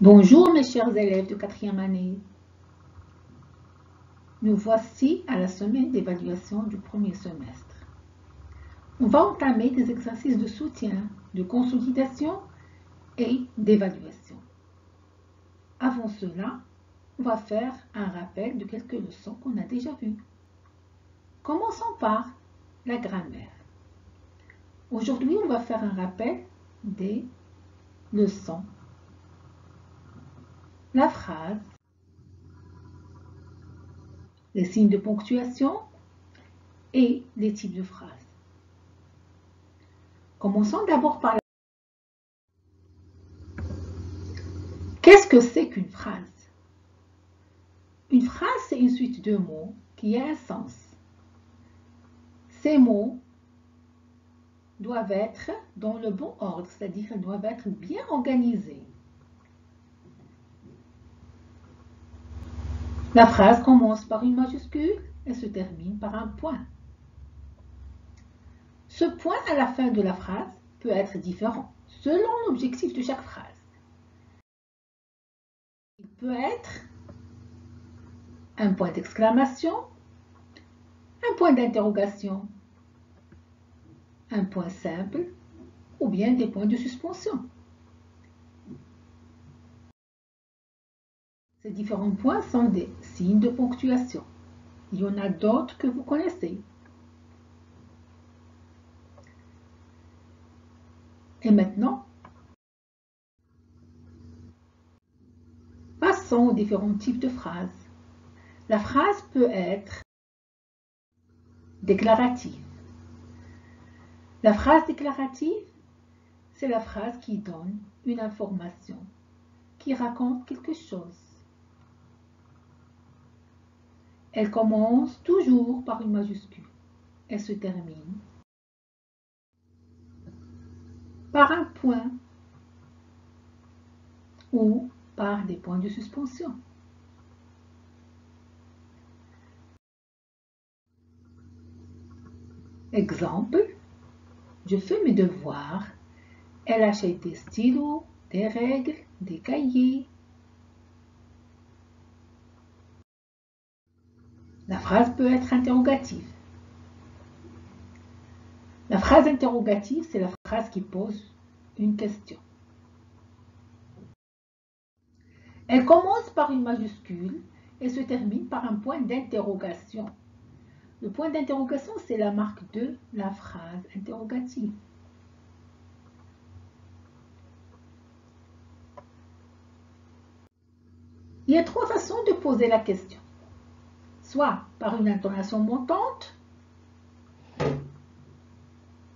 Bonjour mes chers élèves de 4e année. Nous voici à la semaine d'évaluation du premier semestre. On va entamer des exercices de soutien, de consolidation et d'évaluation. Avant cela, on va faire un rappel de quelques leçons qu'on a déjà vues. Commençons par la grammaire. Aujourd'hui, on va faire un rappel des leçons. La phrase, les signes de ponctuation et les types de phrases. Commençons d'abord par la... Qu'est-ce que c'est qu'une phrase? Une phrase, c'est une suite de mots qui a un sens. Ces mots doivent être dans le bon ordre, c'est-à-dire qu'ils doivent être bien organisés. La phrase commence par une majuscule et se termine par un point. Ce point à la fin de la phrase peut être différent selon l'objectif de chaque phrase. Il peut être un point d'exclamation, un point d'interrogation, un point simple ou bien des points de suspension. Ces différents points sont des signes de ponctuation. Il y en a d'autres que vous connaissez. Et maintenant, passons aux différents types de phrases. La phrase peut être déclarative. La phrase déclarative, c'est la phrase qui donne une information, qui raconte quelque chose. Elle commence toujours par une majuscule. Elle se termine par un point ou par des points de suspension. Exemple, je fais mes devoirs. Elle achète des stylos, des règles, des cahiers. La phrase peut être interrogative. La phrase interrogative, c'est la phrase qui pose une question. Elle commence par une majuscule et se termine par un point d'interrogation. Le point d'interrogation, c'est la marque de la phrase interrogative. Il y a trois façons de poser la question. Soit par une intonation montante,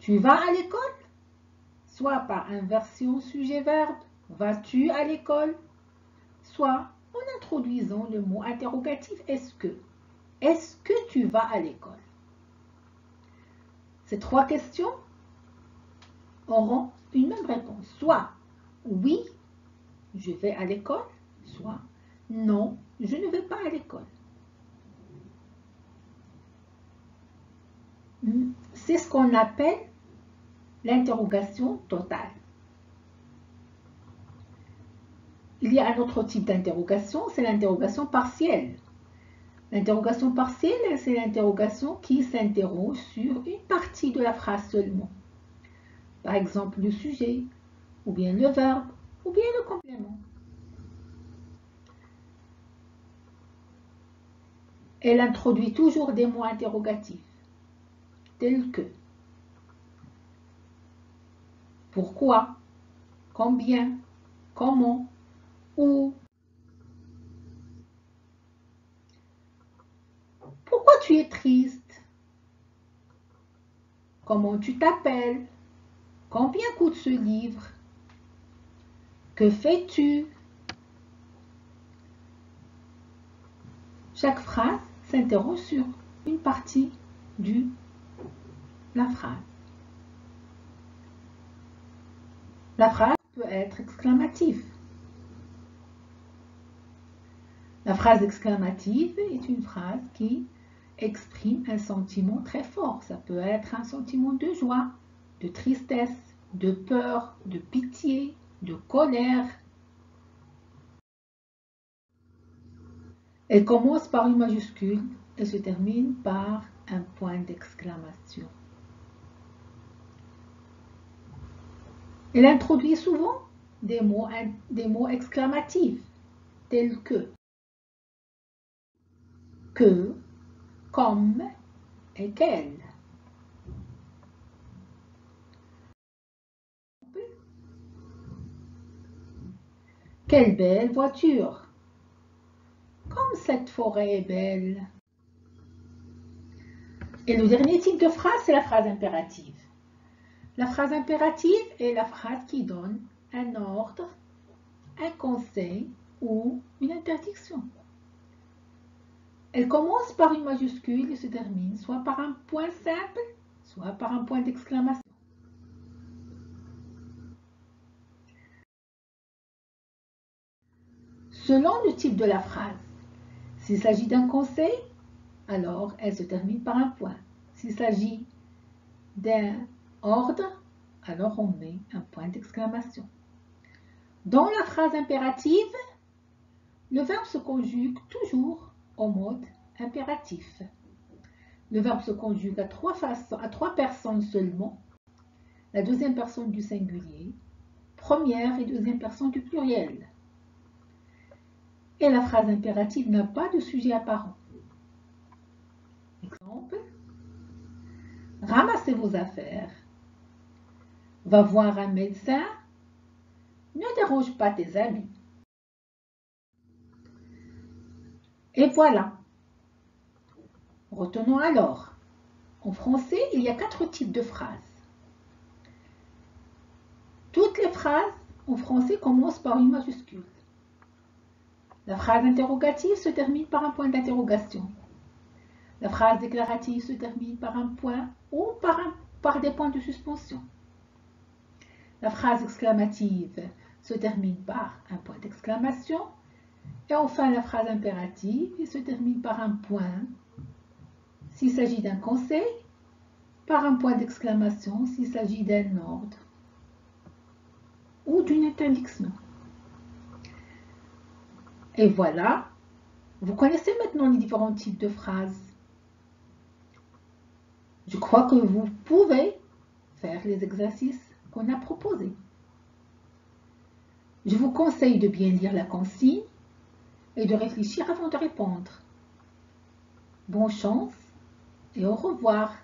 tu vas à l'école, soit par inversion sujet-verbe, vas-tu à l'école, soit en introduisant le mot interrogatif est-ce que tu vas à l'école? Ces trois questions auront une même réponse, soit oui, je vais à l'école, soit non, je ne vais pas à l'école. C'est ce qu'on appelle l'interrogation totale. Il y a un autre type d'interrogation, c'est l'interrogation partielle. L'interrogation partielle, c'est l'interrogation qui s'interroge sur une partie de la phrase seulement. Par exemple, le sujet, ou bien le verbe, ou bien le complément. Elle introduit toujours des mots interrogatifs, tels que pourquoi, combien, comment, où. Pourquoi tu es triste? Comment tu t'appelles? Combien coûte ce livre? Que fais-tu? Chaque phrase s'interroge sur une partie de la phrase. La phrase peut être exclamative. La phrase exclamative est une phrase qui exprime un sentiment très fort. Ça peut être un sentiment de joie, de tristesse, de peur, de pitié, de colère. Elle commence par une majuscule et se termine par un point d'exclamation. Elle introduit souvent des mots exclamatifs tels que, comme et quel. Quelle belle voiture! Comme cette forêt est belle! Et le dernier type de phrase, c'est la phrase impérative. La phrase impérative est la phrase qui donne un ordre, un conseil ou une interdiction. Elle commence par une majuscule et se termine soit par un point simple, soit par un point d'exclamation. Selon le type de la phrase, s'il s'agit d'un conseil, alors elle se termine par un point. S'il s'agit d'un ordre, alors on met un point d'exclamation. Dans la phrase impérative, le verbe se conjugue toujours au mode impératif. Le verbe se conjugue à trois personnes seulement, la deuxième personne du singulier, première et deuxième personne du pluriel. Et la phrase impérative n'a pas de sujet apparent. Exemple, ramassez vos affaires, va voir un médecin, ne dérange pas tes amis. Et voilà. Retenons alors. En français, il y a 4 types de phrases. Toutes les phrases en français commencent par une majuscule. La phrase interrogative se termine par un point d'interrogation. La phrase déclarative se termine par un point ou par des points de suspension. La phrase exclamative se termine par un point d'exclamation. Et enfin, la phrase impérative se termine par un point s'il s'agit d'un conseil, par un point d'exclamation s'il s'agit d'un ordre ou d'une interdiction. Et voilà, vous connaissez maintenant les différents types de phrases. Je crois que vous pouvez faire les exercices qu'on a proposés. Je vous conseille de bien lire la consigne et de réfléchir avant de répondre. Bonne chance et au revoir.